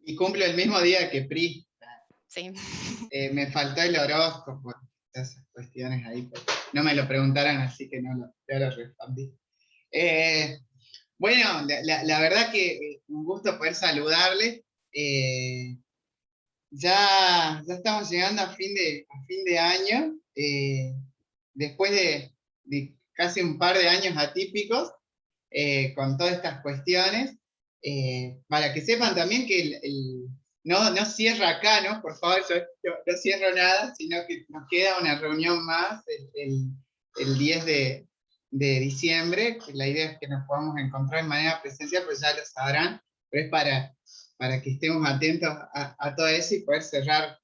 Y cumplo el mismo día que Pri. Sí. Me faltó el horóscopo, esas cuestiones ahí. No me lo preguntaron, así que no lo respondí. Bueno, la verdad que un gusto poder saludarles. Ya estamos llegando a fin de año, después de casi un par de años atípicos, con todas estas cuestiones. Para que sepan también que no cierra acá, ¿no? Por favor, yo no cierro nada, sino que nos queda una reunión más el 10 de diciembre. La idea es que nos podamos encontrar de manera presencial, pues ya lo sabrán, pero es para que estemos atentos a todo eso y poder cerrar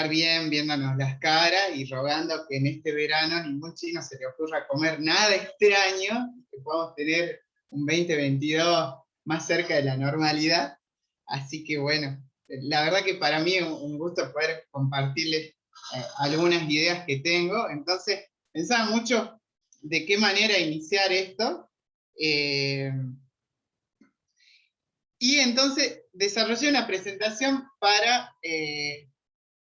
bien, viéndonos las caras y rogando que en este verano ningún chino se le ocurra comer nada extraño, que podamos tener un 2022 más cerca de la normalidad. Así que bueno, la verdad que para mí es un gusto poder compartirles algunas ideas que tengo. Entonces, pensaba mucho de qué manera iniciar esto. Y entonces desarrollé una presentación para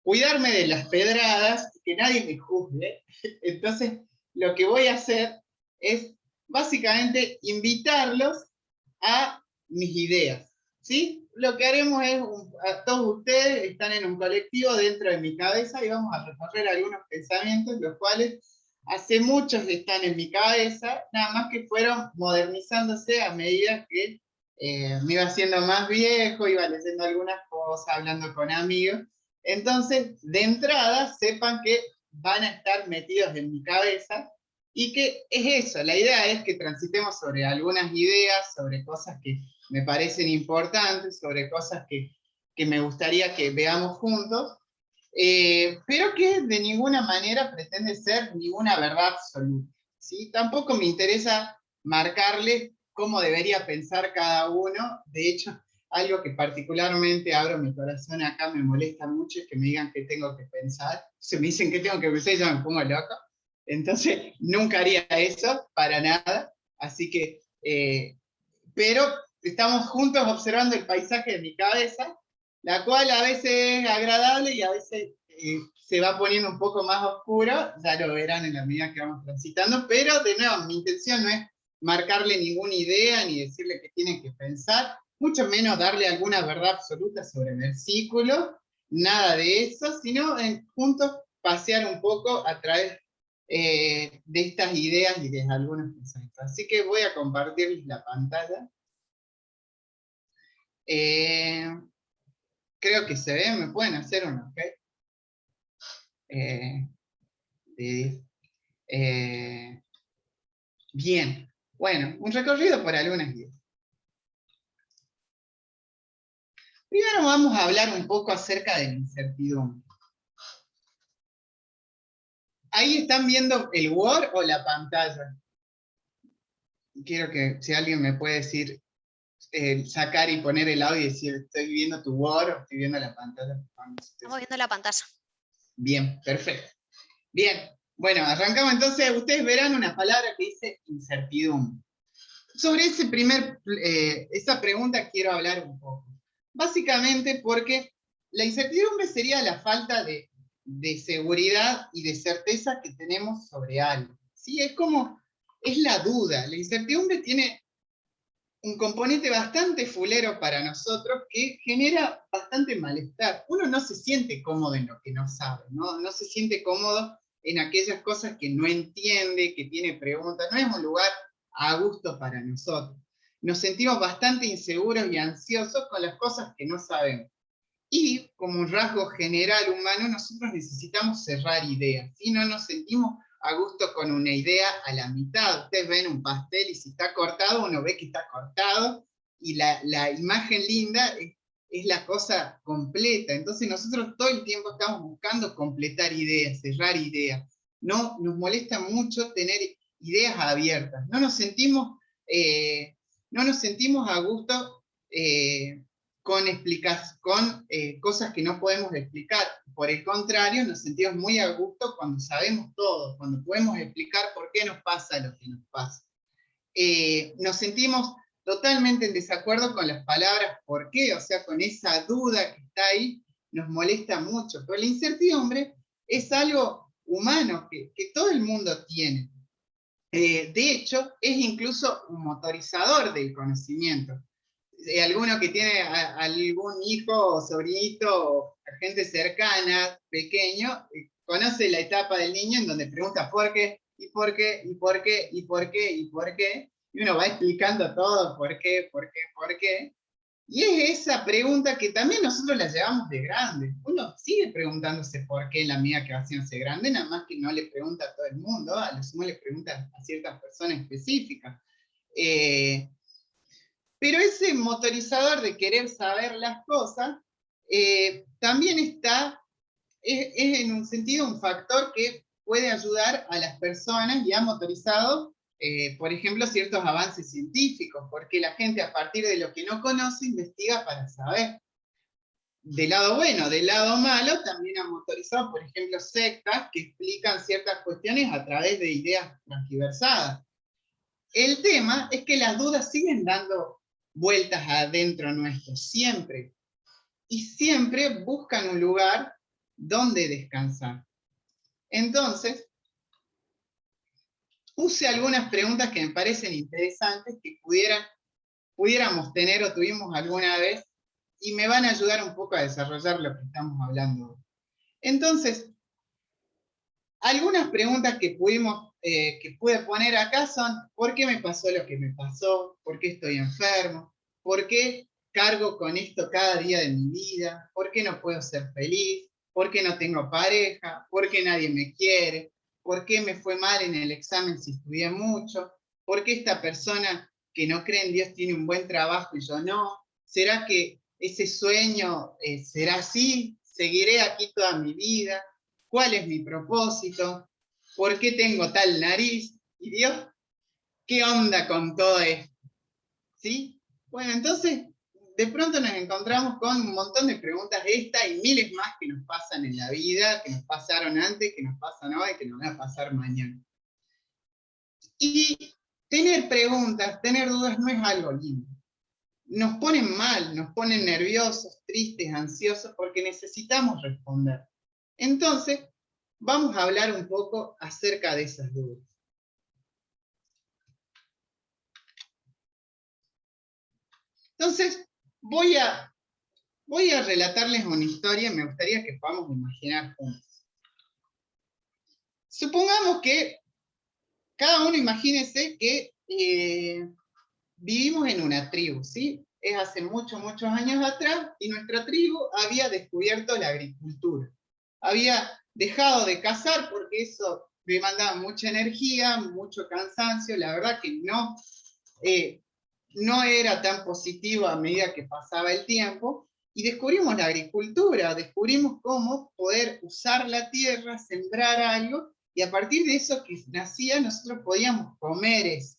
cuidarme de las pedradas, que nadie me juzgue. Entonces, lo que voy a hacer es básicamente invitarlos a mis ideas, ¿sí? Lo que haremos es, a todos ustedes están en un colectivo dentro de mi cabeza y vamos a recorrer algunos pensamientos, los cuales hace muchos están en mi cabeza, nada más que fueron modernizándose a medida que me iba haciendo más viejo, iba leyendo algunas cosas, hablando con amigos. Entonces, de entrada, sepan que van a estar metidos en mi cabeza y que es eso, la idea es que transitemos sobre algunas ideas, sobre cosas que me parecen importantes, sobre cosas que me gustaría que veamos juntos, pero que de ninguna manera pretende ser ninguna verdad absoluta, ¿sí? Tampoco me interesa marcarle cómo debería pensar cada uno. De hecho, algo que particularmente abro mi corazón acá me molesta mucho es que me digan qué tengo que pensar. Si me dicen qué tengo que pensar, yo me pongo loco. Entonces, nunca haría eso, para nada. Así que, pero estamos juntos observando el paisaje de mi cabeza, la cual a veces es agradable y a veces se va poniendo un poco más oscuro, ya lo verán en la medida que vamos transitando, pero de nuevo, mi intención no es marcarle ninguna idea ni decirle que tienen que pensar, mucho menos darle alguna verdad absoluta sobre versículos, nada de eso, sino juntos pasear un poco a través de estas ideas y de algunos pensamientos. Así que voy a compartirles la pantalla. Creo que se ve, me pueden hacer uno, ¿ok? Bien, bueno, un recorrido por algunas ideas. Primero vamos a hablar un poco acerca de la incertidumbre. ¿Ahí están viendo el Word o la pantalla? Quiero que si alguien me puede decir, sacar y poner el audio y decir, ¿estoy viendo tu Word o estoy viendo la pantalla? Estamos viendo la pantalla. Bien, perfecto. Bien, bueno, arrancamos entonces. Ustedes verán una palabra que dice incertidumbre. Sobre esa pregunta quiero hablar un poco. Básicamente porque la incertidumbre sería la falta de seguridad y de certeza que tenemos sobre algo. ¿Sí? Es la duda. La incertidumbre tiene un componente bastante fulero para nosotros que genera bastante malestar. Uno no se siente cómodo en lo que no sabe, no se siente cómodo en aquellas cosas que no entiende, que tiene preguntas. No es un lugar a gusto para nosotros. Nos sentimos bastante inseguros y ansiosos con las cosas que no sabemos. Y como un rasgo general humano, nosotros necesitamos cerrar ideas. Si no nos sentimos a gusto con una idea a la mitad. Ustedes ven un pastel y si está cortado, uno ve que está cortado y la imagen linda es la cosa completa. Entonces nosotros todo el tiempo estamos buscando completar ideas, cerrar ideas. No nos molesta mucho tener ideas abiertas. No nos sentimos a gusto con cosas que no podemos explicar. Por el contrario, nos sentimos muy a gusto cuando sabemos todo, cuando podemos explicar por qué nos pasa lo que nos pasa. Nos sentimos totalmente en desacuerdo con las palabras ¿por qué? O sea, con esa duda que está ahí, nos molesta mucho. Pero la incertidumbre es algo humano que todo el mundo tiene. De hecho, es incluso un motorizador del conocimiento. Alguno que tiene algún hijo o sobrinito o gente cercana, pequeño, conoce la etapa del niño en donde pregunta por qué, y por qué, y por qué, y por qué, y por qué, y uno va explicando todo, por qué, por qué, por qué. Y es esa pregunta que también nosotros la llevamos de grande. Uno sigue preguntándose por qué en la medida que va haciéndose grande, nada más que no le pregunta a todo el mundo, a lo sumo le pregunta a ciertas personas específicas. Eh, pero ese motorizador de querer saber las cosas también es en un sentido un factor que puede ayudar a las personas y ha motorizado, por ejemplo, ciertos avances científicos, porque la gente a partir de lo que no conoce investiga para saber. Del lado bueno, del lado malo, también ha motorizado, por ejemplo, sectas que explican ciertas cuestiones a través de ideas transgiversadas. El tema es que las dudas siguen dando vueltas adentro nuestro, siempre. Y siempre buscan un lugar donde descansar. Entonces, puse algunas preguntas que me parecen interesantes que pudiéramos tener o tuvimos alguna vez y me van a ayudar un poco a desarrollar lo que estamos hablando hoy. Entonces, algunas preguntas que pude poner acá son, ¿por qué me pasó lo que me pasó? ¿Por qué estoy enfermo? ¿Por qué cargo con esto cada día de mi vida? ¿Por qué no puedo ser feliz? ¿Por qué no tengo pareja? ¿Por qué nadie me quiere? ¿Por qué me fue mal en el examen si estudié mucho? ¿Por qué esta persona que no cree en Dios tiene un buen trabajo y yo no? ¿Será que ese sueño será así? ¿Seguiré aquí toda mi vida? ¿Cuál es mi propósito? ¿Por qué tengo tal nariz? Y Dios, ¿qué onda con todo esto? ¿Sí? Bueno, entonces, de pronto nos encontramos con un montón de preguntas esta y miles más que nos pasan en la vida, que nos pasaron antes, que nos pasan hoy, que nos van a pasar mañana. Y tener preguntas, tener dudas no es algo lindo. Nos ponen mal, nos ponen nerviosos, tristes, ansiosos, porque necesitamos responder. Entonces, vamos a hablar un poco acerca de esas dudas. Entonces, voy a relatarles una historia y me gustaría que podamos imaginar juntos. Supongamos que cada uno imagínese que vivimos en una tribu, ¿sí? Es hace muchos, muchos años atrás y nuestra tribu había descubierto la agricultura. Había dejado de cazar porque eso demandaba mucha energía, mucho cansancio, la verdad que no era tan positivo a medida que pasaba el tiempo, y descubrimos la agricultura, descubrimos cómo poder usar la tierra, sembrar algo, y a partir de eso que nacía nosotros podíamos comer eso.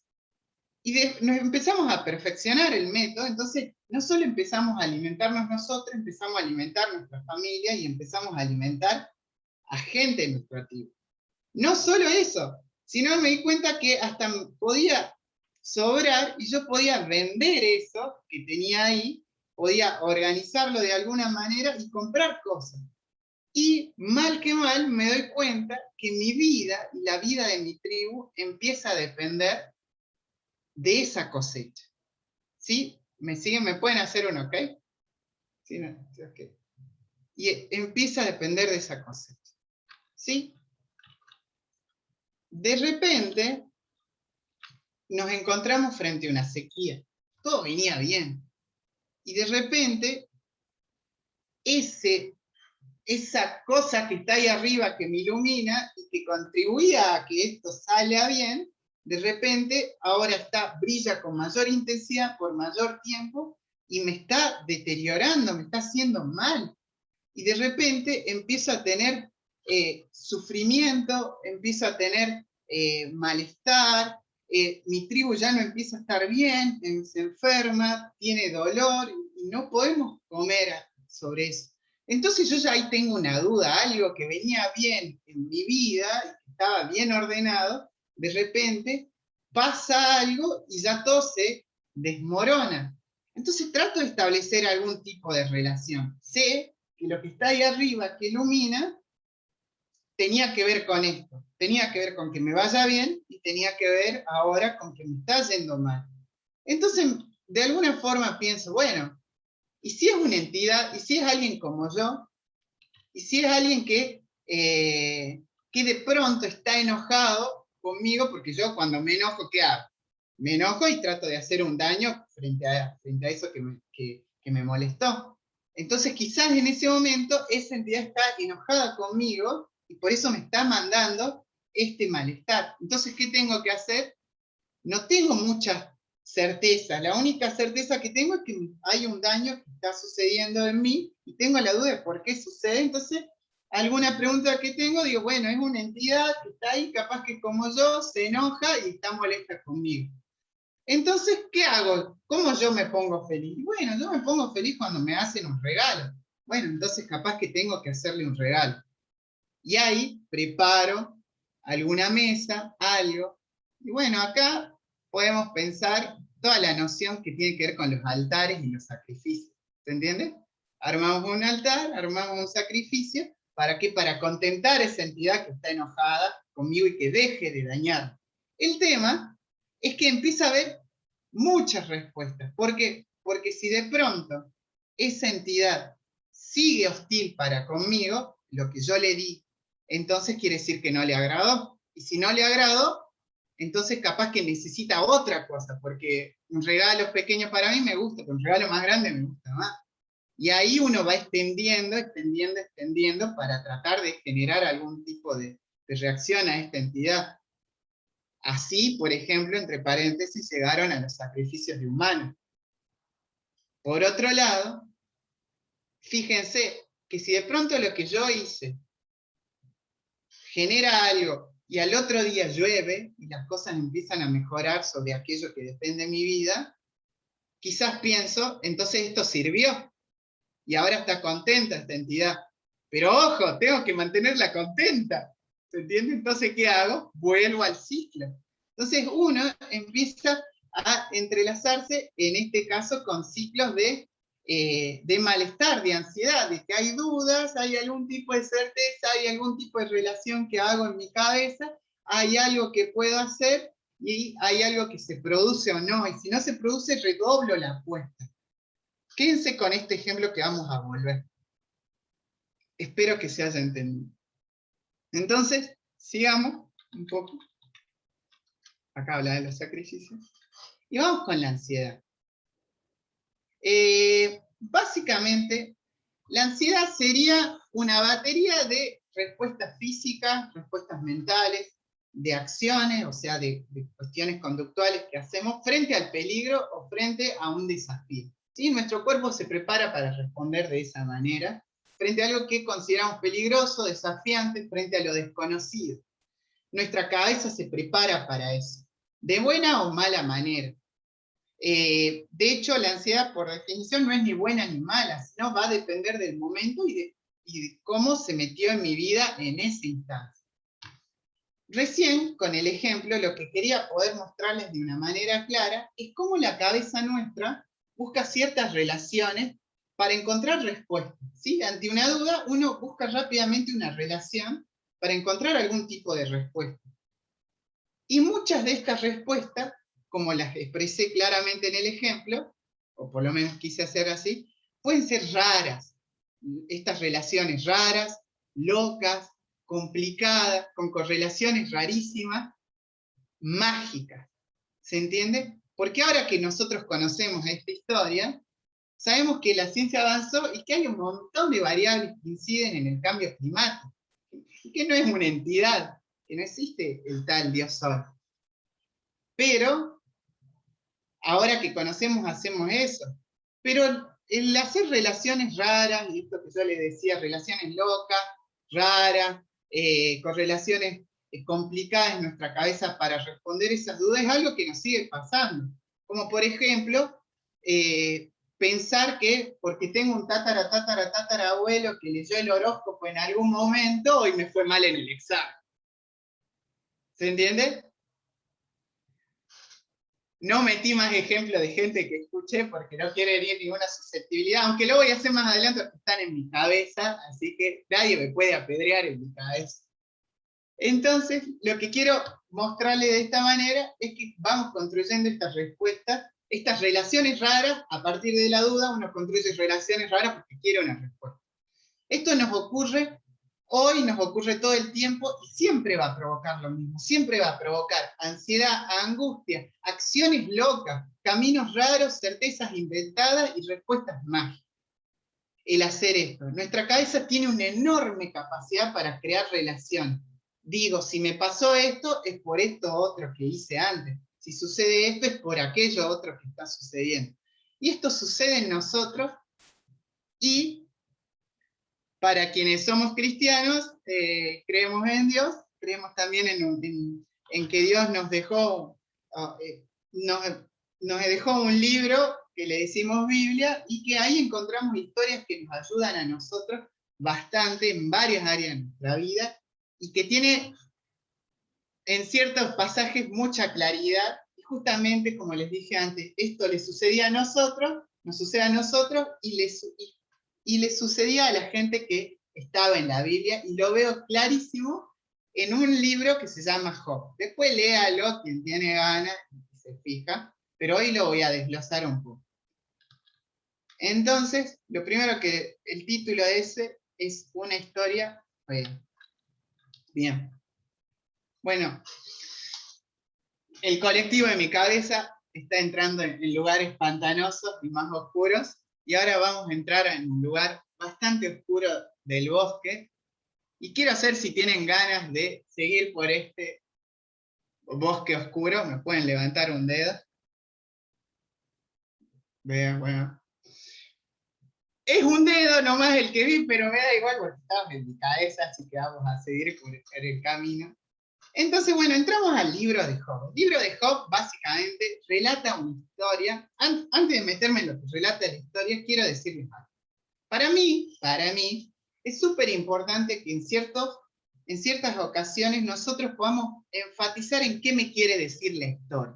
Y nos empezamos a perfeccionar el método, entonces no solo empezamos a alimentarnos nosotros, empezamos a alimentar nuestra familia y empezamos a alimentar a gente de nuestra tribu. No solo eso, sino me di cuenta que hasta podía sobrar y yo podía vender eso que tenía ahí, podía organizarlo de alguna manera y comprar cosas. Y mal que mal me doy cuenta que mi vida y la vida de mi tribu empieza a depender de esa cosecha. ¿Sí? ¿Me siguen? ¿Me pueden hacer un ok? ¿Sí? No, okay. Y empieza a depender de esa cosecha. ¿Sí? De repente nos encontramos frente a una sequía. Todo venía bien. Y de repente, esa cosa que está ahí arriba que me ilumina y que contribuía a que esto salga bien, de repente ahora brilla con mayor intensidad por mayor tiempo y me está deteriorando, me está haciendo mal. Y de repente empiezo a tener sufrimiento, empiezo a tener malestar, mi tribu ya no empieza a estar bien, se enferma, tiene dolor y no podemos comer sobre eso. Entonces yo ya ahí tengo una duda, algo que venía bien en mi vida, estaba bien ordenado, de repente pasa algo y ya todo se desmorona. Entonces trato de establecer algún tipo de relación. Sé que lo que está ahí arriba, que ilumina, tenía que ver con esto. Tenía que ver con que me vaya bien y tenía que ver ahora con que me está yendo mal. Entonces, de alguna forma pienso, bueno, ¿y si es una entidad? ¿Y si es alguien como yo? ¿Y si es alguien que de pronto está enojado conmigo? Porque yo cuando me enojo, ¿qué hago? Me enojo y trato de hacer un daño frente a eso que me molestó. Entonces quizás en ese momento esa entidad está enojada conmigo y por eso me está mandando este malestar. Entonces, ¿qué tengo que hacer? No tengo mucha certeza. La única certeza que tengo es que hay un daño que está sucediendo en mí y tengo la duda de por qué sucede. Entonces, alguna pregunta que tengo, digo, bueno, es una entidad que está ahí, capaz que como yo, se enoja y está molesta conmigo. Entonces, ¿qué hago? ¿Cómo yo me pongo feliz? Bueno, yo me pongo feliz cuando me hacen un regalo. Bueno, entonces capaz que tengo que hacerle un regalo. Y ahí preparo alguna mesa, algo. Y bueno, acá podemos pensar toda la noción que tiene que ver con los altares y los sacrificios. ¿Se entiende? Armamos un altar, armamos un sacrificio. ¿Para qué? Para contentar a esa entidad que está enojada conmigo y que deje de dañar. El tema es que empieza a haber muchas respuestas. ¿Por qué? Porque si de pronto esa entidad sigue hostil para conmigo, lo que yo le di, entonces quiere decir que no le agradó. Y si no le agradó, entonces capaz que necesita otra cosa, porque un regalo pequeño para mí me gusta, pero un regalo más grande me gusta más. Y ahí uno va extendiendo, extendiendo, extendiendo para tratar de generar algún tipo de reacción a esta entidad. Así, por ejemplo, entre paréntesis, llegaron a los sacrificios de humanos. Por otro lado, fíjense que si de pronto lo que yo hice genera algo y al otro día llueve y las cosas empiezan a mejorar sobre aquello que depende de mi vida, quizás pienso, entonces esto sirvió y ahora está contenta esta entidad. Pero ojo, tengo que mantenerla contenta. ¿Se entiende? Entonces, ¿qué hago? Vuelvo al ciclo. Entonces uno empieza a entrelazarse, en este caso, con ciclos de malestar, de ansiedad, de que hay dudas, hay algún tipo de certeza, hay algún tipo de relación que hago en mi cabeza, hay algo que puedo hacer y hay algo que se produce o no, y si no se produce, redoblo la apuesta. Quédense con este ejemplo que vamos a volver. Espero que se haya entendido. Entonces, sigamos un poco. Acá habla de los sacrificios. Y vamos con la ansiedad. Básicamente, la ansiedad sería una batería de respuestas físicas, respuestas mentales, de acciones, o sea, de cuestiones conductuales que hacemos frente al peligro o frente a un desafío. ¿Sí? Nuestro cuerpo se prepara para responder de esa manera, frente a algo que consideramos peligroso, desafiante, frente a lo desconocido. Nuestra cabeza se prepara para eso, de buena o mala manera. De hecho, la ansiedad, por definición, no es ni buena ni mala, sino va a depender del momento y de cómo se metió en mi vida en ese instante. Recién, con el ejemplo, lo que quería poder mostrarles de una manera clara es cómo la cabeza nuestra busca ciertas relaciones para encontrar respuestas. ¿Sí? Ante una duda, uno busca rápidamente una relación para encontrar algún tipo de respuesta. Y muchas de estas respuestas, como las expresé claramente en el ejemplo, o por lo menos quise hacer así, pueden ser raras. Estas relaciones raras, locas, complicadas, con correlaciones rarísimas, mágicas. ¿Se entiende? Porque ahora que nosotros conocemos esta historia, sabemos que la ciencia avanzó y que hay un montón de variables que inciden en el cambio climático, y que no es una entidad, que no existe el tal Dios Sol. Pero, ahora que conocemos, hacemos eso. Pero el hacer relaciones raras, y esto que yo le decía, relaciones locas, raras, correlaciones complicadas en nuestra cabeza para responder esas dudas, es algo que nos sigue pasando. Como por ejemplo, pensar que porque tengo un tatarabuelo que leyó el horóscopo en algún momento, hoy me fue mal en el examen. ¿Se entiende? No metí más ejemplos de gente que escuché porque no quiero herir ninguna susceptibilidad, aunque lo voy a hacer más adelante porque están en mi cabeza, así que nadie me puede apedrear en mi cabeza. Entonces, lo que quiero mostrarle de esta manera es que vamos construyendo estas respuestas, estas relaciones raras. A partir de la duda uno construye relaciones raras porque quiere una respuesta. Esto nos ocurre hoy, nos ocurre todo el tiempo y siempre va a provocar lo mismo, siempre va a provocar ansiedad, angustia, acciones locas, caminos raros, certezas inventadas y respuestas mágicas. El hacer esto. Nuestra cabeza tiene una enorme capacidad para crear relación. Digo, si me pasó esto, es por esto otro que hice antes. Si sucede esto, es por aquello otro que está sucediendo. Y esto sucede en nosotros, y para quienes somos cristianos, creemos en Dios, creemos también en que Dios nos dejó, nos dejó un libro que le decimos Biblia, y que ahí encontramos historias que nos ayudan a nosotros bastante en varias áreas de nuestra vida, y que tiene en ciertos pasajes mucha claridad, y justamente como les dije antes, esto le sucedía a nosotros, nos sucede a nosotros, y le sucedía a la gente que estaba en la Biblia, y lo veo clarísimo en un libro que se llama Job. Después léalo quien tiene ganas y se fija, pero hoy lo voy a desglosar un poco. Entonces, lo primero que el título de ese es una historia real. Bien. Bueno, el colectivo de mi cabeza está entrando en lugares pantanosos y más oscuros, y ahora vamos a entrar en un lugar bastante oscuro del bosque, y quiero saber si tienen ganas de seguir por este bosque oscuro. Me pueden levantar un dedo. Vean, bueno. Es un dedo nomás el que vi, pero me da igual porque estaba en mi cabeza, así que vamos a seguir por el camino. Entonces, bueno, entramos al libro de Job. El libro de Job básicamente relata una historia. Antes de meterme en lo que relata la historia, quiero decirles algo. Para mí, es súper importante que en ciertas ocasiones nosotros podamos enfatizar en qué me quiere decir la historia.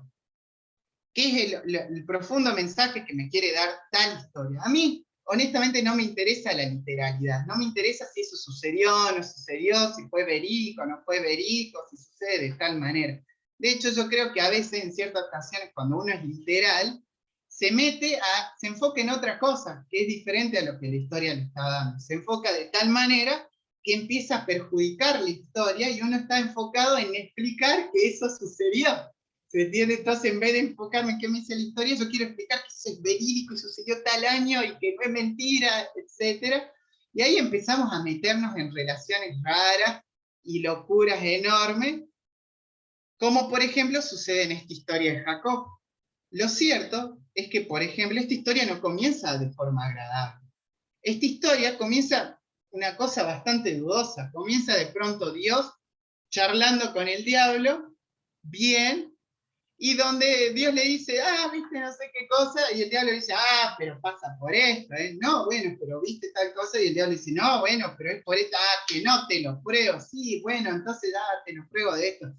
¿Qué es el profundo mensaje que me quiere dar tal historia? A mí, honestamente, no me interesa la literalidad. No me interesa si eso sucedió o no sucedió, si fue verídico o no fue verídico, si sucede de tal manera. De hecho, yo creo que a veces, en ciertas ocasiones, cuando uno es literal, se enfoca en otra cosa, que es diferente a lo que la historia le está dando. Se enfoca de tal manera que empieza a perjudicar la historia, y uno está enfocado en explicar que eso sucedió. ¿Se entiende? Entonces, en vez de enfocarme en qué me dice la historia, yo quiero explicar que eso es verídico y sucedió tal año y que no es mentira, etc. Y ahí empezamos a meternos en relaciones raras y locuras enormes, como por ejemplo sucede en esta historia de Jacob. Lo cierto es que, por ejemplo, esta historia no comienza de forma agradable. Esta historia comienza una cosa bastante dudosa. Comienza de pronto Dios charlando con el diablo, bien, y donde Dios le dice, viste no sé qué cosa, y el diablo dice, pero pasa por esto, no, bueno, pero viste tal cosa, y el diablo dice, no, bueno, pero es por esta, que no te lo pruebo, sí, bueno, entonces te lo pruebo de esto.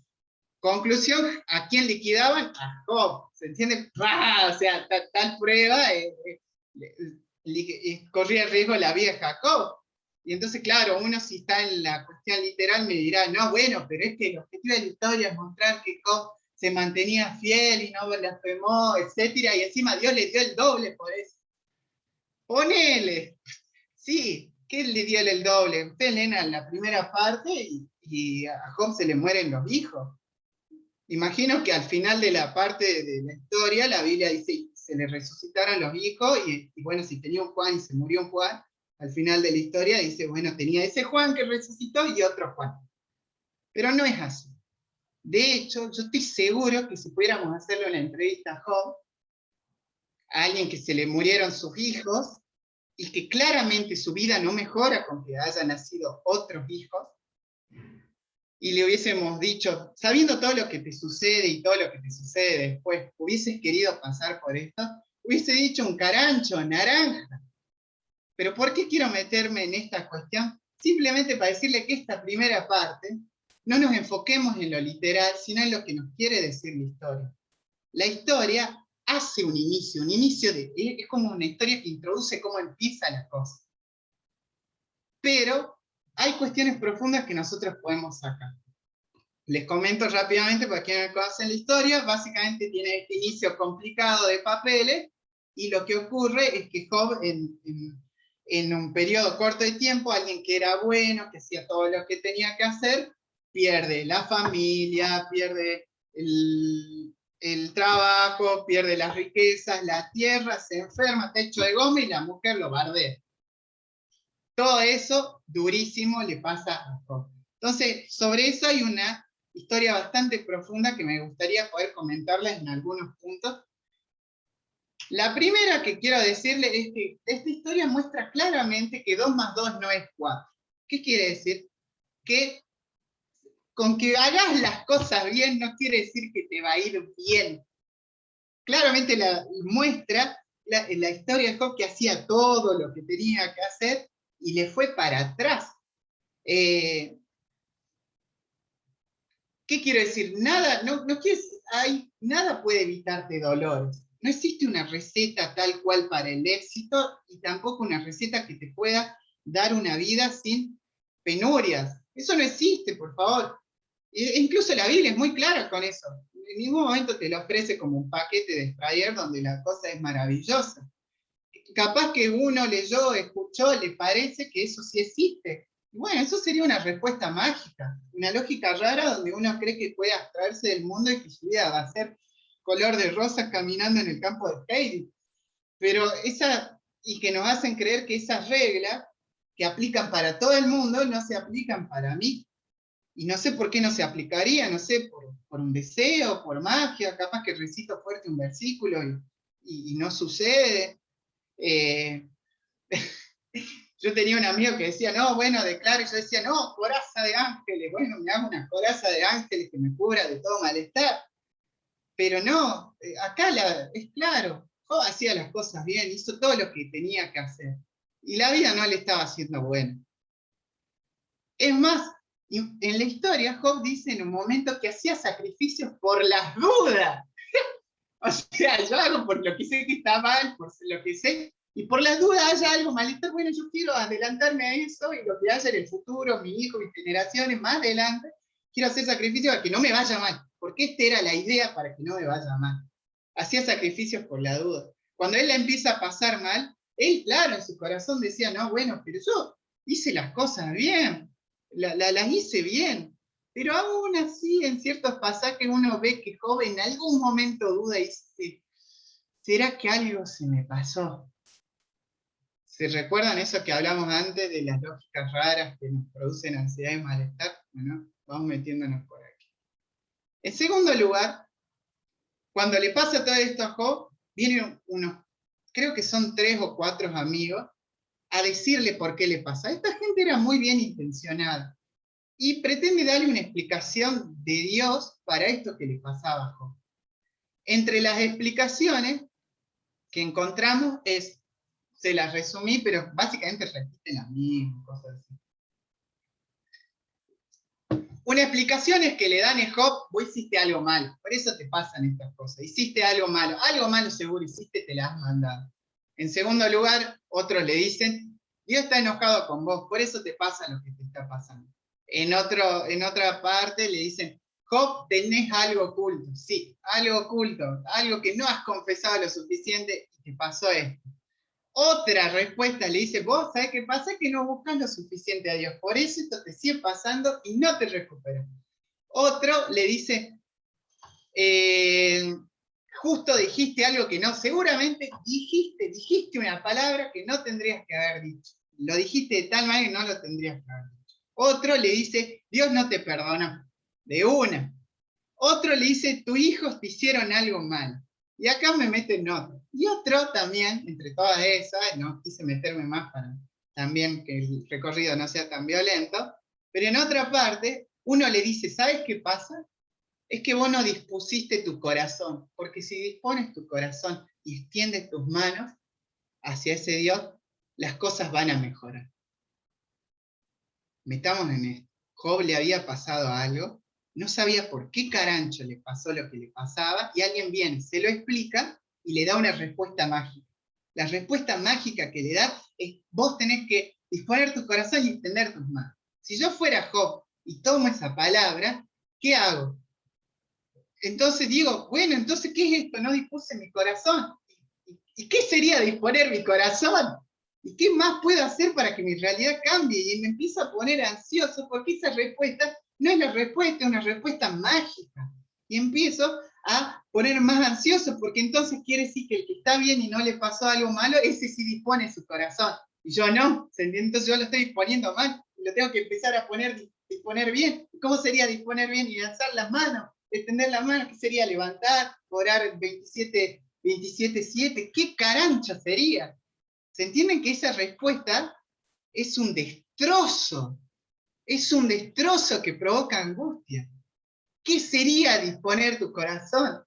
Conclusión, ¿a quién liquidaban? A Job, ¿se entiende? O sea, tal prueba corría el riesgo la vida de Jacob. Y entonces, claro, uno si está en la cuestión literal me dirá, no, bueno, pero es que el objetivo de la historia es mostrar que Job se mantenía fiel y no blasfemó, etcétera, y encima Dios le dio el doble por eso. Ponele. Sí, ¿qué le dio el doble? Ustedes leen la primera parte y a Job se le mueren los hijos. Imagino que al final de la parte de la historia, la Biblia dice, se le resucitaron los hijos, y bueno, si tenía un Juan y se murió un Juan, al final de la historia dice, bueno, tenía ese Juan que resucitó y otro Juan. Pero no es así. De hecho, yo estoy seguro que si pudiéramos hacerle una entrevista a Job, a alguien que se le murieron sus hijos, y que claramente su vida no mejora con que hayan nacido otros hijos, y le hubiésemos dicho, sabiendo todo lo que te sucede y todo lo que te sucede después, ¿hubieses querido pasar por esto? Hubiese dicho un carancho, naranja. Pero ¿por qué quiero meterme en esta cuestión? Simplemente para decirle que esta primera parte, no nos enfoquemos en lo literal, sino en lo que nos quiere decir la historia. la historia hace un inicio es como una historia que introduce cómo empiezan las cosas. Pero hay cuestiones profundas que nosotros podemos sacar. Les comento rápidamente para quienes no conocen la historia. Básicamente tiene este inicio complicado de papeles, y lo que ocurre es que Job, en un periodo corto de tiempo, alguien que era bueno, que hacía todo lo que tenía que hacer, pierde la familia, pierde el trabajo, pierde las riquezas, la tierra, se enferma, está hecho de goma, y la mujer lo bardea. Todo eso durísimo le pasa a Job. Entonces, sobre eso hay una historia bastante profunda que me gustaría poder comentarles en algunos puntos. La primera que quiero decirle es que esta historia muestra claramente que 2 más 2 no es 4. ¿Qué quiere decir? Que con que hagas las cosas bien no quiere decir que te va a ir bien. Claramente muestra la historia de Job, que hacía todo lo que tenía que hacer y le fue para atrás. ¿Qué quiero decir? Nada, nada puede evitarte dolores. No existe una receta tal cual para el éxito, y tampoco una receta que te pueda dar una vida sin penurias. Eso no existe, por favor. Incluso la Biblia es muy clara con eso. En ningún momento te lo ofrece como un paquete de sprayer donde la cosa es maravillosa. Capaz que uno leyó, escuchó, le parece que eso sí existe. Bueno, eso sería una respuesta mágica, una lógica rara donde uno cree que puede abstraerse del mundo y que su vida va a ser color de rosas caminando en el campo de Heidi. Pero y que nos hacen creer que esas reglas que aplican para todo el mundo no se aplican para mí. Y no sé por qué no se aplicaría, no sé, por un deseo, por magia, capaz que recito fuerte un versículo y no sucede. Yo tenía un amigo que decía, no, bueno, declaro, y yo decía, no, coraza de ángeles, bueno, me hago una coraza de ángeles que me cubra de todo malestar. Pero no, acá es claro, Job hacía las cosas bien, hizo todo lo que tenía que hacer. Y la vida no le estaba haciendo buena. Es más, en la historia, Job dice en un momento que hacía sacrificios por las dudas. O sea, yo hago por lo que sé que está mal, por lo que sé, y por las dudas haya algo malestar, bueno, yo quiero adelantarme a eso, y lo que haya en el futuro, mi hijo, mis generaciones, más adelante, quiero hacer sacrificios para que no me vaya mal, porque esta era la idea para que no me vaya mal. Hacía sacrificios por la duda. Cuando él la empieza a pasar mal, él, claro, en su corazón decía, no, bueno, pero yo hice las cosas bien, las hice bien. Pero aún así, en ciertos pasajes uno ve que Job en algún momento duda y dice, ¿será que algo se me pasó? ¿Se recuerdan eso que hablamos antes de las lógicas raras que nos producen ansiedad y malestar? Bueno, vamos metiéndonos por aquí. En segundo lugar, cuando le pasa todo esto a Job, vienen unos, creo que son 3 o 4 amigos, a decirle por qué le pasa. Esta gente era muy bien intencionada y pretende darle una explicación de Dios para esto que le pasaba a Job. Entre las explicaciones que encontramos se las resumí, pero básicamente repiten las mismas cosas así. Una explicación es que le dan a Job, vos hiciste algo malo, por eso te pasan estas cosas, hiciste algo malo seguro hiciste, te la has mandado. En segundo lugar, otros le dicen, Dios está enojado con vos, por eso te pasa lo que te está pasando. En otra parte le dicen, Job, tenés algo oculto. Sí, algo oculto, algo que no has confesado lo suficiente y te pasó esto. Otra respuesta le dice, vos sabés qué pasa, que no buscas lo suficiente a Dios, por eso esto te sigue pasando y no te recuperas. Otro le dice, justo dijiste algo que no, seguramente dijiste una palabra que no tendrías que haber dicho. Lo dijiste de tal manera que no lo tendrías que haber dicho. Otro le dice, Dios no te perdonó, de una. Otro le dice, tus hijos te hicieron algo mal. Y acá me meten otro. Y otro también, entre todas esas, no quise meterme más para también que el recorrido no sea tan violento, pero en otra parte, uno le dice, ¿sabes qué pasa? Es que vos no dispusiste tu corazón, porque si dispones tu corazón y extiendes tus manos hacia ese Dios, las cosas van a mejorar. Metamos en esto. Job le había pasado algo, no sabía por qué carancho le pasó lo que le pasaba, y alguien viene, se lo explica, y le da una respuesta mágica. La respuesta mágica que le da es, vos tenés que disponer tu corazón y extender tus manos. Si yo fuera Job y tomo esa palabra, ¿qué hago? Entonces digo, bueno, entonces, ¿qué es esto? No dispuse mi corazón. ¿Y qué sería disponer mi corazón? ¿Y qué más puedo hacer para que mi realidad cambie? Y me empiezo a poner ansioso porque esa respuesta no es la respuesta, es una respuesta mágica. Y empiezo a poner más ansioso porque entonces quiere decir que el que está bien y no le pasó algo malo, ese sí dispone su corazón. Y yo no, entonces yo lo estoy disponiendo mal, y lo tengo que empezar a disponer bien. ¿Cómo sería disponer bien? Y alzar las manos, extender las manos, ¿qué sería? Levantar, orar 27/7, ¿qué carancha sería? ¿Se entienden que esa respuesta es un destrozo? Es un destrozo que provoca angustia. ¿Qué sería disponer tu corazón?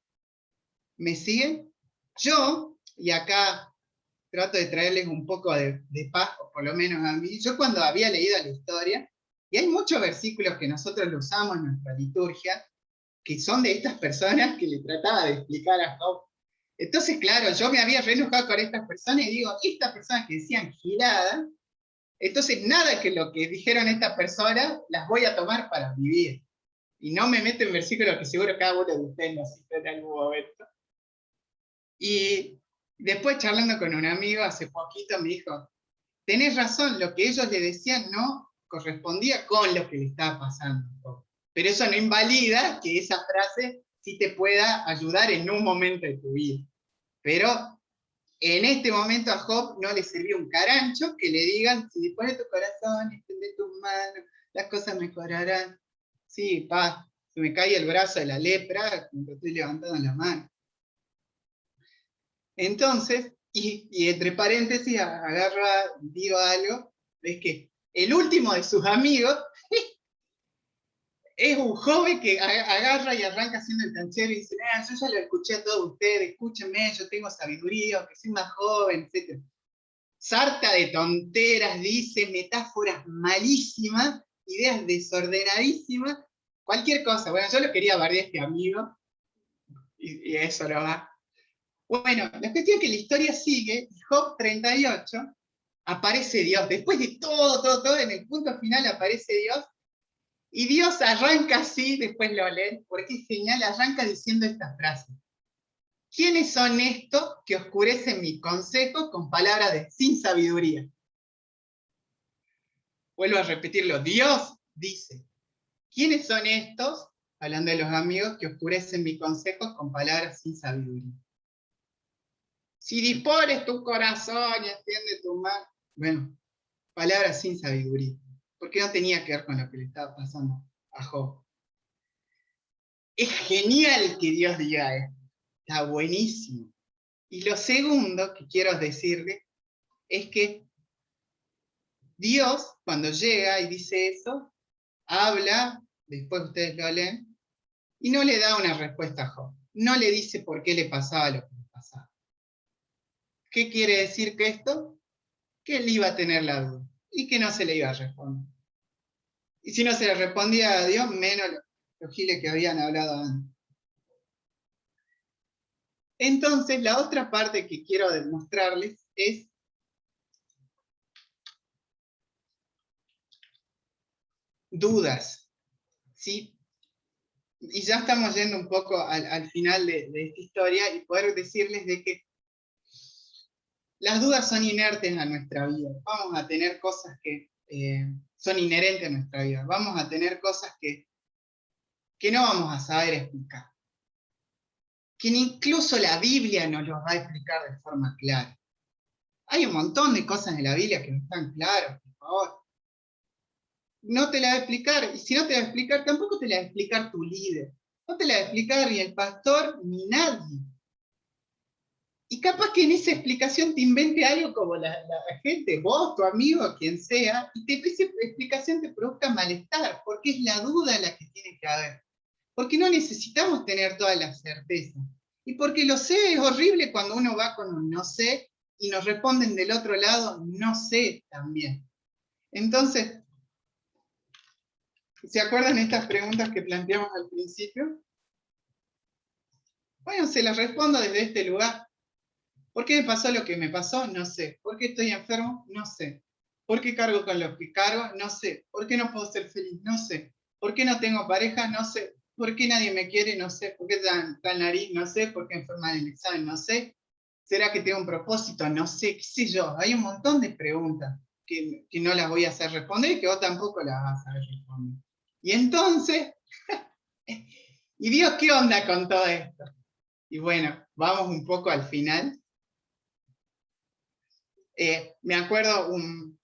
¿Me siguen? Yo, y acá trato de traerles un poco de paz, o por lo menos a mí, yo cuando había leído la historia, y hay muchos versículos que nosotros lo usamos en nuestra liturgia, que son de estas personas que le trataba de explicar a Job. Entonces, claro, yo me había re enojado con estas personas y digo, estas personas que decían girada, entonces nada que lo que dijeron estas personas las voy a tomar para vivir. Y no me meto en versículos que seguro cada uno de ustedes nos citó en algún momento. Y después charlando con un amigo hace poquito me dijo, tenés razón, lo que ellos le decían no correspondía con lo que le estaba pasando. Pero eso no invalida que esa frase sí te pueda ayudar en un momento de tu vida. Pero en este momento a Job no le sirvió un carancho que le digan, si dispones tu corazón, extiende tus manos, las cosas mejorarán. Sí, paz, se me cae el brazo de la lepra, lo estoy levantando la mano. Entonces, y entre paréntesis, digo algo, es que el último de sus amigos es un joven que agarra y arranca haciendo el canchero y dice, yo ya lo escuché a todos ustedes, escúchenme, yo tengo sabiduría, aunque soy más joven, etc. Sarta de tonteras, dice, metáforas malísimas, ideas desordenadísimas, cualquier cosa. Bueno, yo lo quería bardear a este amigo, y eso lo va. Bueno, la cuestión es que la historia sigue, y Job 38, aparece Dios. Después de todo, en el punto final aparece Dios, y Dios arranca así, después lo leen, porque es genial, arranca diciendo esta frase. ¿Quiénes son estos que oscurecen mi consejo con palabras sin sabiduría? Vuelvo a repetirlo, Dios dice, ¿quiénes son estos, hablando de los amigos, que oscurecen mi consejo con palabras sin sabiduría? Si dispones tu corazón y extiende tu mano, bueno, palabras sin sabiduría, porque no tenía que ver con lo que le estaba pasando a Job. Es genial que Dios diga esto, está buenísimo. Y lo segundo que quiero decirles es que Dios, cuando llega y dice eso, habla, después ustedes lo leen, y no le da una respuesta a Job. No le dice por qué le pasaba lo que le pasaba. ¿Qué quiere decir que esto? Que él iba a tener la duda y que no se le iba a responder. Y si no se le respondía a Dios, menos los giles que habían hablado antes. Entonces, la otra parte que quiero demostrarles es dudas, ¿sí? Y ya estamos yendo un poco al final de esta historia y poder decirles de que las dudas son inertes a nuestra vida. Vamos a tener cosas que son inherentes a nuestra vida. Vamos a tener cosas que no vamos a saber explicar. Que incluso la Biblia nos los va a explicar de forma clara. Hay un montón de cosas en la Biblia que no están claras, por favor. No te la va a explicar, y si no te la va a explicar, tampoco te la va a explicar tu líder. No te la va a explicar ni el pastor, ni nadie. Y capaz que en esa explicación te invente algo como la gente, vos, tu amigo, quien sea, y esa explicación te produzca malestar, porque es la duda la que tiene que haber. Porque no necesitamos tener todas las certezas. Y porque lo sé es horrible cuando uno va con un no sé y nos responden del otro lado no sé también. Entonces, ¿Se acuerdan estas preguntas que planteamos al principio? Bueno, se las respondo desde este lugar. ¿Por qué me pasó lo que me pasó? No sé. ¿Por qué estoy enfermo? No sé. ¿Por qué cargo con lo que cargo? No sé. ¿Por qué no puedo ser feliz? No sé. ¿Por qué no tengo pareja? No sé. ¿Por qué nadie me quiere? No sé. ¿Por qué tan nariz? No sé. ¿Por qué enferma en el examen? No sé. ¿Será que tengo un propósito? No sé. ¿Qué sé yo? Hay un montón de preguntas que no las voy a hacer responder y que vos tampoco las vas a saber responder. Y entonces, ¿y Dios qué onda con todo esto? Y bueno, vamos un poco al final. Me acuerdo un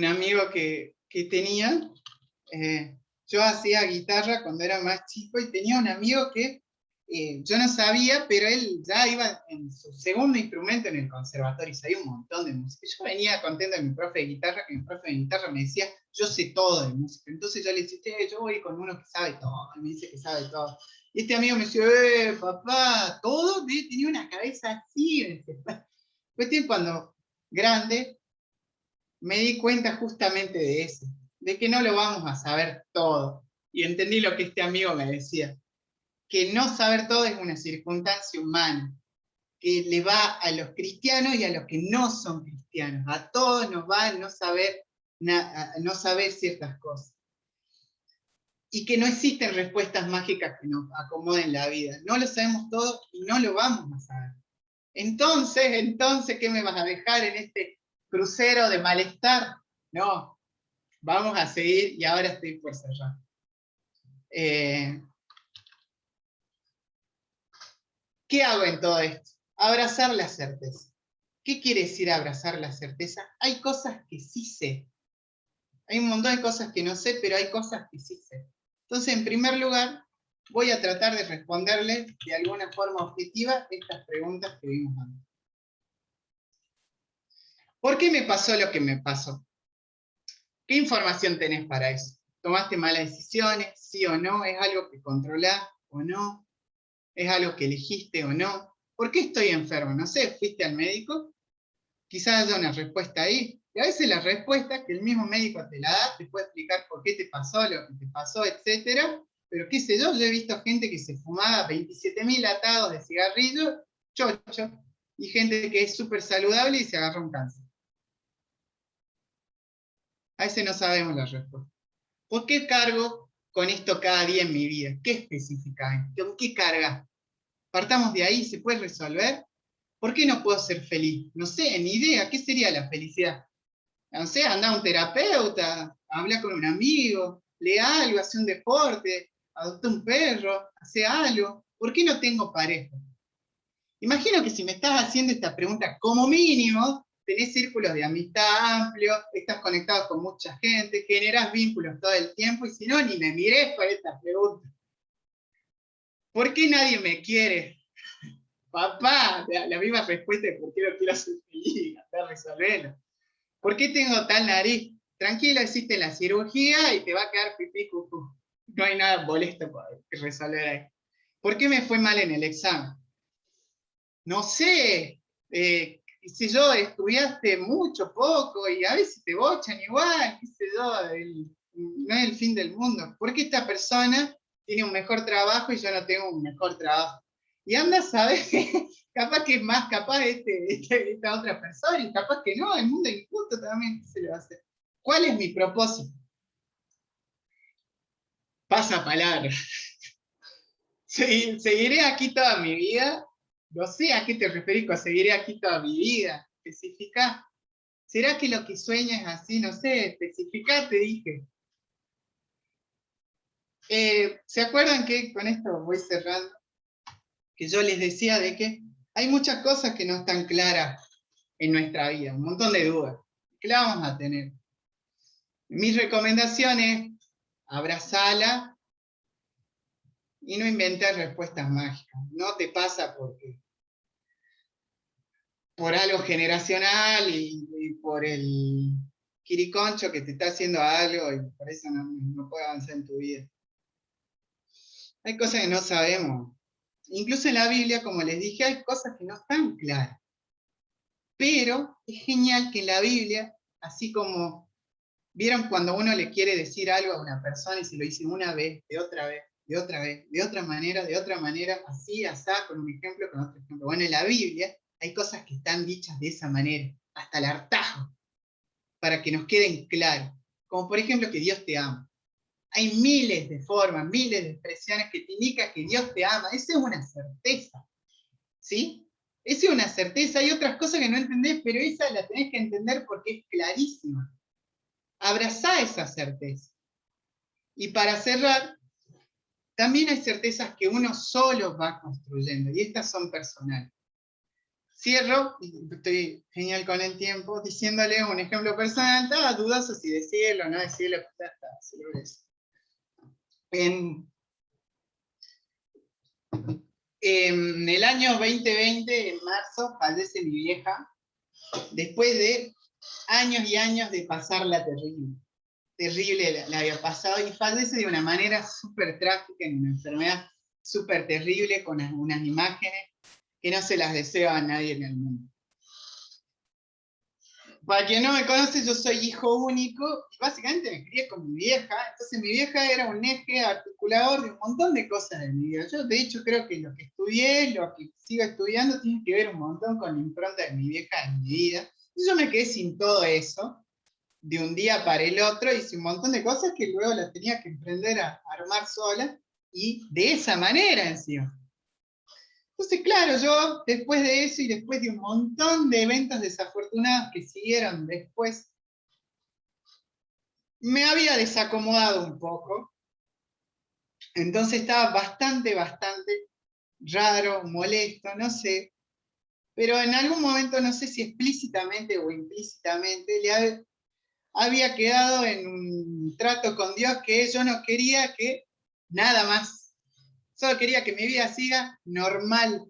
amigo que tenía, yo hacía guitarra cuando era más chico y tenía un amigo que yo no sabía, pero él ya iba en su segundo instrumento en el conservatorio y sabía un montón de música. Yo venía contento de mi profe de guitarra, que mi profe de guitarra me decía, yo sé todo de música. Entonces yo le decía, yo voy con uno que sabe todo, y me dice que sabe todo. Y este amigo me decía, papá, ¿todo? Tenía una cabeza así. Me decía. Cuestión cuando grande, me di cuenta justamente de eso, de que no lo vamos a saber todo. Y entendí lo que este amigo me decía, que no saber todo es una circunstancia humana, que le va a los cristianos y a los que no son cristianos. A todos nos va a no saber ciertas cosas. Y que no existen respuestas mágicas que nos acomoden la vida. No lo sabemos todo y no lo vamos a saber. Entonces, ¿qué me vas a dejar en este crucero de malestar? No, vamos a seguir y ahora estoy por cerrar. ¿Qué hago en todo esto? Abrazar la certeza. ¿Qué quiere decir abrazar la certeza? Hay cosas que sí sé. Hay un montón de cosas que no sé, pero hay cosas que sí sé. Entonces, en primer lugar, voy a tratar de responderle de alguna forma objetiva estas preguntas que vimos antes. ¿Por qué me pasó lo que me pasó? ¿Qué información tenés para eso? ¿Tomaste malas decisiones? ¿Sí o no? ¿Es algo que controlás o no? ¿Es algo que elegiste o no? ¿Por qué estoy enfermo? No sé, ¿fuiste al médico? Quizás haya una respuesta ahí. Y a veces la respuesta que el mismo médico te la da, te puede explicar por qué te pasó lo que te pasó, etc. Pero qué sé yo he visto gente que se fumaba 27.000 atados de cigarrillos, chocho, y gente que es súper saludable y se agarra un cáncer. A ese no sabemos la respuesta. ¿Por qué cargo con esto cada día en mi vida? ¿Qué especifica? ¿Con qué carga? Partamos de ahí, ¿se puede resolver? ¿Por qué no puedo ser feliz? No sé, ni idea, ¿qué sería la felicidad? No sé, anda a un terapeuta, habla con un amigo, lee algo, hace un deporte, adopta un perro, hace algo. ¿Por qué no tengo pareja? Imagino que si me estás haciendo esta pregunta, como mínimo, tenés círculos de amistad amplios, estás conectado con mucha gente, generás vínculos todo el tiempo, y si no, ni me mirés para esta pregunta. ¿Por qué nadie me quiere? Papá, la misma respuesta de por qué no quiero ser feliz, hasta resolverlo. ¿Por qué tengo tal nariz? Tranquilo, existe la cirugía y te va a quedar pipí, cucú. No hay nada molesto que resolver ahí. ¿Por qué me fue mal en el examen? No sé, si yo estudiaste mucho, poco, y a veces te bochan igual, qué sé yo, no es el fin del mundo. ¿Por qué esta persona tiene un mejor trabajo y yo no tengo un mejor trabajo? Y anda a saber, capaz que es más capaz esta otra persona, y capaz que no, el mundo es injusto también, ¿qué se le va a hacer? ¿Cuál es mi propósito? Pasa palabra. ¿Seguiré aquí toda mi vida? No sé a qué te referís con seguiré aquí toda mi vida. Especificá. ¿Será que lo que sueñas es así? No sé, especificá, te dije. ¿Se acuerdan que con esto voy cerrando? Que yo les decía de que hay muchas cosas que no están claras en nuestra vida, un montón de dudas. ¿Qué la vamos a tener? Mis recomendaciones, abrazala y no inventes respuestas mágicas. No te pasa por algo generacional y por el quiriconcho que te está haciendo algo y por eso no puede avanzar en tu vida. Hay cosas que no sabemos. Incluso en la Biblia, como les dije, hay cosas que no están claras. Pero es genial que en la Biblia, así como ¿Vieron cuando uno le quiere decir algo a una persona y se lo dice una vez, de otra vez, de otra vez, de otra manera, así, asá, con un ejemplo, con otro ejemplo? Bueno, en la Biblia hay cosas que están dichas de esa manera, hasta el hartazgo, para que nos queden claros. Como por ejemplo que Dios te ama. Hay miles de formas, miles de expresiones que te indican que Dios te ama. Esa es una certeza, ¿sí? Esa es una certeza. Hay otras cosas que no entendés, pero esa la tenés que entender porque es clarísima. Abrazá esa certeza. Y para cerrar, también hay certezas que uno solo va construyendo, y estas son personales. Cierro, estoy genial con el tiempo, diciéndole un ejemplo personal. Estaba dudoso si decirlo o no decirlo, ya está, se lo voy a decir. En el año 2020, en marzo, fallece mi vieja, después de años y años de pasarla terrible. Terrible la había pasado, y fallece de una manera súper trágica, en una enfermedad súper terrible, con unas imágenes que no se las deseo a nadie en el mundo. Para quien no me conoce, yo soy hijo único, y básicamente me crié con mi vieja. Entonces mi vieja era un eje articulador de un montón de cosas de mi vida. Yo de hecho creo que lo que estudié, lo que sigo estudiando, tiene que ver un montón con la impronta de mi vieja en mi vida. Y yo me quedé sin todo eso, de un día para el otro, hice un montón de cosas que luego las tenía que emprender a armar sola, y de esa manera encima. Entonces, claro, yo después de eso y después de un montón de eventos desafortunados que siguieron después, me había desacomodado un poco. Entonces estaba bastante raro, molesto, no sé. Pero en algún momento, no sé si explícitamente o implícitamente, había quedado en un trato con Dios que yo no quería que nada más. Solo quería que mi vida siga normal.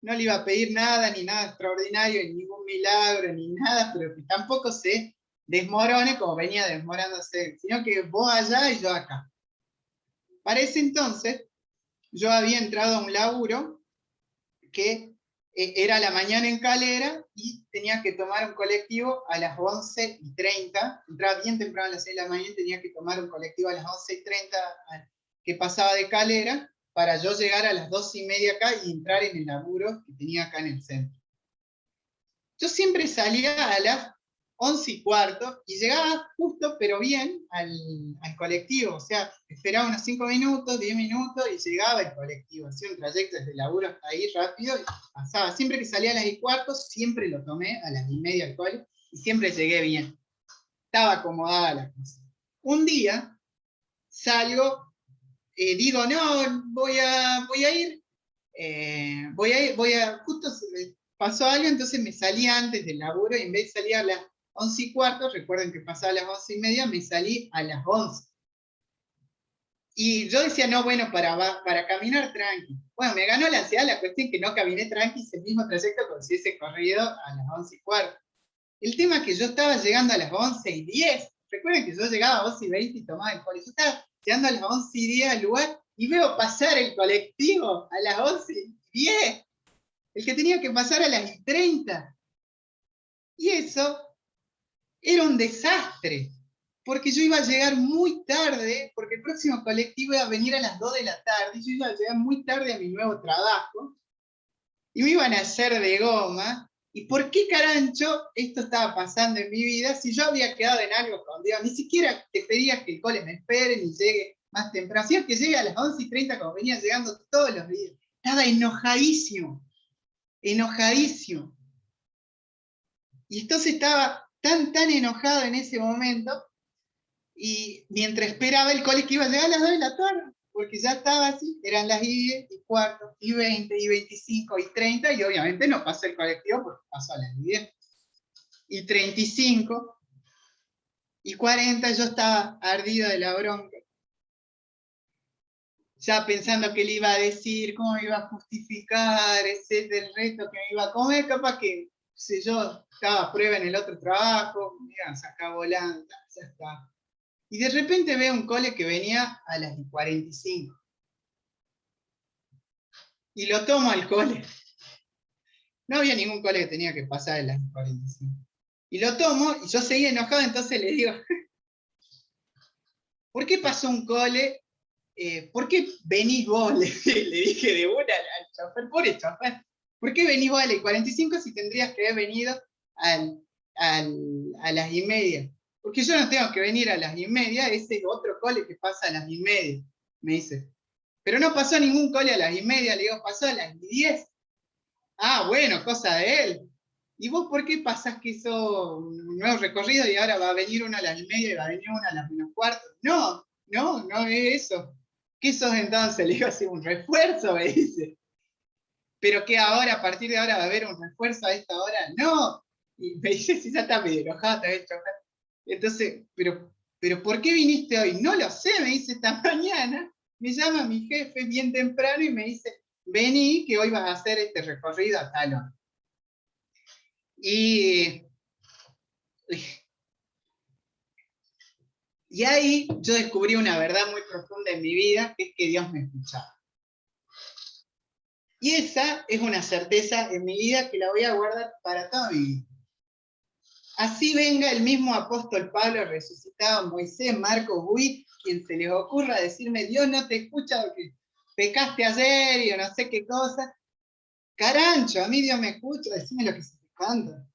No le iba a pedir nada, ni nada extraordinario, ni ningún milagro, ni nada, pero que tampoco se desmorone como venía desmoronándose, sino que vos allá y yo acá. Para ese entonces, yo había entrado a un laburo que era la mañana en Calera, y tenía que tomar un colectivo a las 11:30, entraba bien temprano a las 6 de la mañana, y tenía que tomar un colectivo a las 11:30 que pasaba de Calera, para yo llegar a las 2:30 acá y entrar en el laburo que tenía acá en el centro. Yo siempre salía a las 11:15 y llegaba justo, pero bien, al colectivo. O sea, esperaba unos 5 minutos, 10 minutos y llegaba el colectivo. Hacía un trayecto desde el laburo hasta ahí rápido y pasaba. Siempre que salía a las 10:15, siempre lo tomé a las 10:30 al cole y siempre llegué bien. Estaba acomodada la cosa. Un día salgo, digo, no, voy a ir, justo pasó algo, entonces me salí antes del laburo, y en vez de salir a las 11:15, recuerden que pasaba a las 11:30, me salí a las 11. Y yo decía, no, bueno, para caminar tranqui. Bueno, me ganó la ansiedad, la cuestión que no caminé tranqui, ese mismo trayecto como si hubiese corrido a las 11:15. El tema es que yo estaba llegando a las 11:10. Recuerden que yo llegaba a 11:20 y tomaba el cole. Yo estaba llegando a las 11:10 al lugar y veo pasar el colectivo a las 11:10. El que tenía que pasar a las 10:30. Y eso era un desastre, porque yo iba a llegar muy tarde, porque el próximo colectivo iba a venir a las 2 de la tarde, y yo iba a llegar muy tarde a mi nuevo trabajo, y me iban a hacer de goma. ¿Y por qué carancho esto estaba pasando en mi vida si yo había quedado en algo con Dios? Ni siquiera te pedías que el cole me espere ni llegue más temprano, sino que llegue a las 11:30 como venía llegando todos los días. Estaba enojadísimo, enojadísimo. Y entonces estaba tan enojado en ese momento, y mientras esperaba el cole que iba a llegar a las 2 de la tarde, porque ya estaba así, eran las 10:15, y 20, y 25, y 30, y obviamente no pasó el colectivo porque pasó a las 10, y 35, y 40, yo estaba ardido de la bronca, ya pensando qué le iba a decir, cómo me iba a justificar, etcétera, el resto que me iba a comer, capaz que, si yo estaba a prueba en el otro trabajo, mira, se acabó volando, ya está. Y de repente veo un cole que venía a las 45. Y lo tomo al cole. No había ningún cole que tenía que pasar a las 45. Y lo tomo, y yo seguía enojado, entonces le digo, ¿por qué pasó un cole? ¿Por qué venís vos? Le dije de una al chofer, pobre chofer. ¿Por qué venís vos a las 45 si tendrías que haber venido a las 1:30? Porque yo no tengo que venir a las 1:30, ese es otro cole que pasa a las 1:30, me dice. Pero no pasó ningún cole a las 1:30, le digo, pasó a las 10. Ah, bueno, cosa de él. ¿Y vos por qué pasás que hizo un nuevo recorrido y ahora va a venir uno a las 1:30 y va a venir uno a las -15? No es eso. ¿Qué sos entonces? Le digo así, un refuerzo, me dice. ¿Pero qué ahora, a partir de ahora va a haber un refuerzo a esta hora? No. Y me dice, si ya está medio enojado también el chofer. Entonces, pero ¿por qué viniste hoy? No lo sé, me dice, esta mañana. Me llama mi jefe bien temprano y me dice, vení, que hoy vas a hacer este recorrido a tal hora. Y ahí yo descubrí una verdad muy profunda en mi vida, que es que Dios me escuchaba. Y esa es una certeza en mi vida que la voy a guardar para toda mi vida. Así venga el mismo apóstol Pablo resucitado, Moisés, Marcos, Witt, quien se les ocurra decirme, Dios no te escucha porque pecaste ayer y no sé qué cosa. Carancho, a mí Dios me escucha, decime lo que se te canta.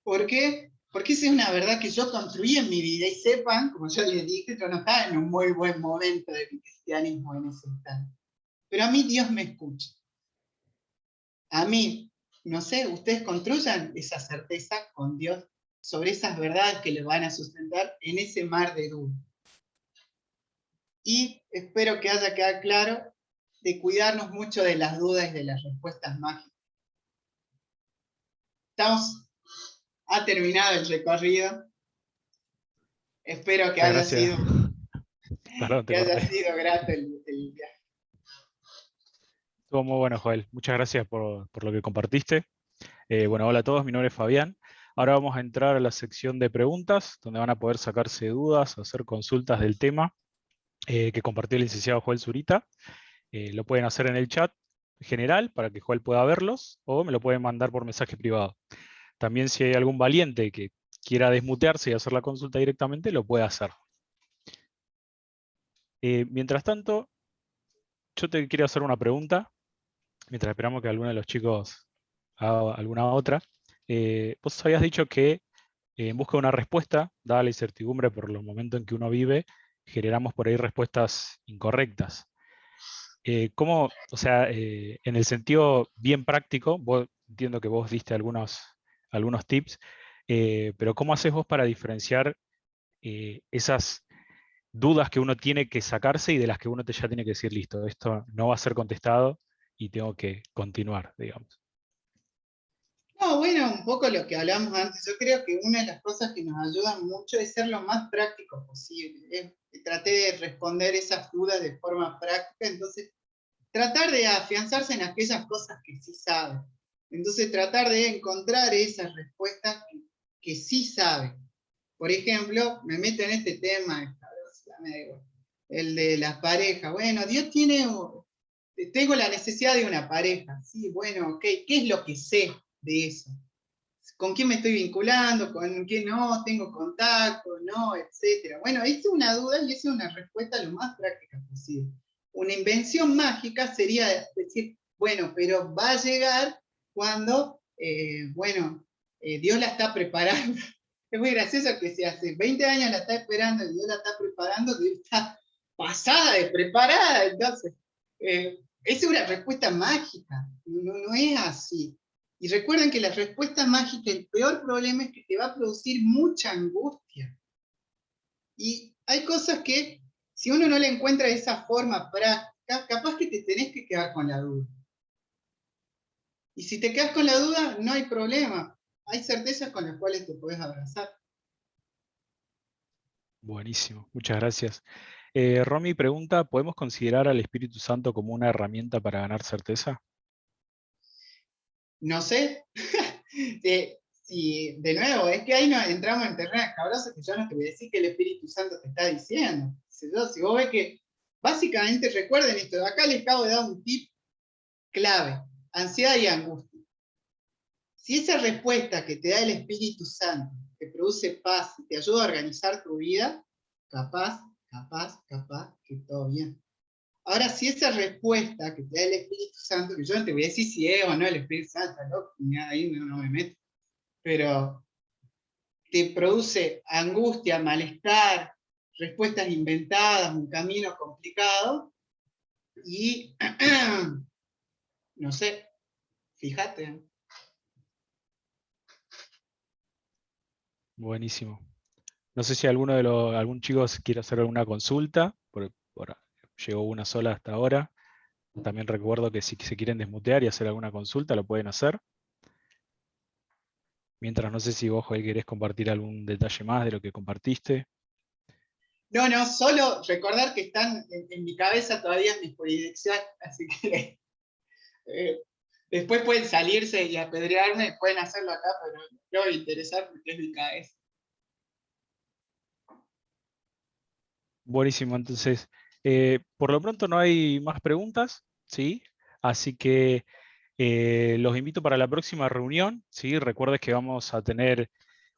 ¿Por qué? Porque esa es una verdad que yo construí en mi vida y sepan, como yo les dije, yo no estaba en un muy buen momento de mi cristianismo en ese instante. Pero a mí Dios me escucha. A mí, no sé, ustedes construyan esa certeza con Dios sobre esas verdades que les van a sustentar en ese mar de dudas. Y espero que haya quedado claro de cuidarnos mucho de las dudas y de las respuestas mágicas. Ha terminado el recorrido. Espero que Muchas haya gracias. sido, Perdón, te que haya corté. sido grato el viaje. Estuvo muy bueno, Joel. Muchas gracias por lo que compartiste. Bueno, hola a todos, mi nombre es Fabián. Ahora vamos a entrar a la sección de preguntas, donde van a poder sacarse dudas, hacer consultas del tema que compartió el licenciado Joel Zurita. Lo pueden hacer en el chat general para que Joel pueda verlos, o me lo pueden mandar por mensaje privado. También si hay algún valiente que quiera desmutearse y hacer la consulta directamente, lo puede hacer. Mientras tanto, yo te quiero hacer una pregunta, mientras esperamos que alguno de los chicos haga alguna otra. Vos habías dicho que en busca de una respuesta, dada la incertidumbre por los momentos en que uno vive, generamos por ahí respuestas incorrectas. ¿Cómo, o sea, en el sentido bien práctico, entiendo que vos diste algunos tips, pero ¿cómo haces vos para diferenciar esas dudas que uno tiene que sacarse y de las que uno ya tiene que decir, listo, esto no va a ser contestado y tengo que continuar, digamos? No, bueno, un poco lo que hablamos antes. Yo creo que una de las cosas que nos ayudan mucho es ser lo más práctico posible. Traté de responder esas dudas de forma práctica, entonces tratar de afianzarse en aquellas cosas que sí sabe. Entonces tratar de encontrar esas respuestas que sí sabe. Por ejemplo, me meto en este tema, el de las parejas. Bueno, Dios tengo la necesidad de una pareja. Sí, bueno, ok, ¿qué es lo que sé de eso? ¿Con quién me estoy vinculando? ¿Con quién no? ¿Tengo contacto? ¿No? Etcétera. Bueno, esa es una duda y esa es una respuesta lo más práctica posible. Una invención mágica sería decir, bueno, pero va a llegar cuando, Dios la está preparando. Es muy gracioso que si hace 20 años la está esperando y Dios la está preparando, Dios está pasada de preparada. Entonces, esa es una respuesta mágica. No es así. Y recuerden que la respuesta mágica, el peor problema es que te va a producir mucha angustia. Y hay cosas que, si uno no le encuentra esa forma práctica, capaz que te tenés que quedar con la duda. Y si te quedas con la duda, no hay problema. Hay certezas con las cuales te puedes abrazar. Buenísimo, muchas gracias. Romy pregunta, ¿podemos considerar al Espíritu Santo como una herramienta para ganar certeza? No sé. Si, de nuevo, es que ahí nos entramos en terreno escabroso que yo no te voy a decir que el Espíritu Santo te está diciendo. Si vos ves que, básicamente, recuerden esto, acá les acabo de dar un tip clave, ansiedad y angustia. Si esa respuesta que te da el Espíritu Santo te produce paz y te ayuda a organizar tu vida, capaz que todo bien. Ahora, si esa respuesta que te da el Espíritu Santo, que yo no te voy a decir si es o no el Espíritu Santo, loco, ahí no me meto, pero te produce angustia, malestar, respuestas inventadas, un camino complicado, y no sé, fíjate. Buenísimo. No sé si algún chico quiere hacer alguna consulta, llegó una sola hasta ahora. También recuerdo que si se quieren desmutear y hacer alguna consulta, lo pueden hacer. Mientras no sé si vos, Joel, querés compartir algún detalle más de lo que compartiste. No, solo recordar que están en mi cabeza todavía en mi jurisdicción, así que después pueden salirse y apedrearme, pueden hacerlo acá, pero no me interesa porque es mi cabeza. Buenísimo, entonces, por lo pronto no hay más preguntas, ¿sí? Así que los invito para la próxima reunión, ¿sí? Recuerden que vamos a tener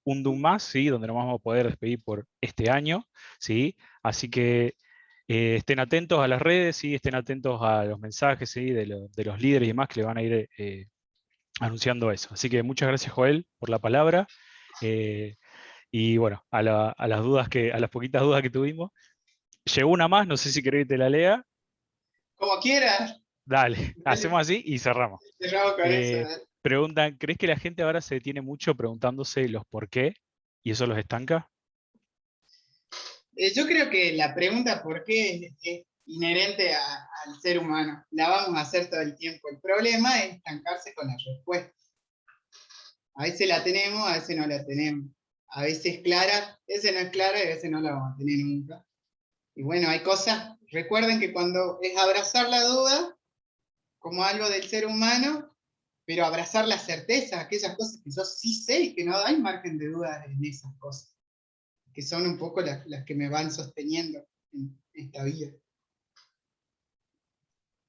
un DUM más, ¿sí? Donde nos vamos a poder despedir por este año, ¿sí? Así que estén atentos a las redes, ¿sí? Estén atentos a los mensajes, ¿sí? de los líderes y demás que le van a ir anunciando eso. Así que muchas gracias, Joel, por la palabra. Y bueno, a las poquitas dudas que tuvimos. Llegó una más, no sé si querés que te la lea. Como quieras. Dale, hacemos así y cerramos. Cerramos con eso. Preguntan, ¿crees que la gente ahora se detiene mucho preguntándose los por qué y eso los estanca? Yo creo que la pregunta por qué es inherente al ser humano. La vamos a hacer todo el tiempo. El problema es estancarse con la respuesta. A veces la tenemos, a veces no la tenemos. A veces es clara, a veces no es clara y a veces no la vamos a tener nunca. Y bueno, hay cosas, recuerden que cuando es abrazar la duda como algo del ser humano, pero abrazar la certeza, aquellas cosas que yo sí sé y que no hay margen de duda en esas cosas, que son un poco las que me van sosteniendo en esta vida.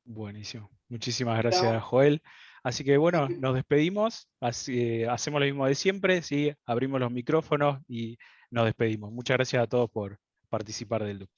Buenísimo. Muchísimas gracias, ¿Está? Joel. Así que bueno, nos despedimos. Hacemos lo mismo de siempre, ¿sí? Abrimos los micrófonos y nos despedimos. Muchas gracias a todos por participar del DUC.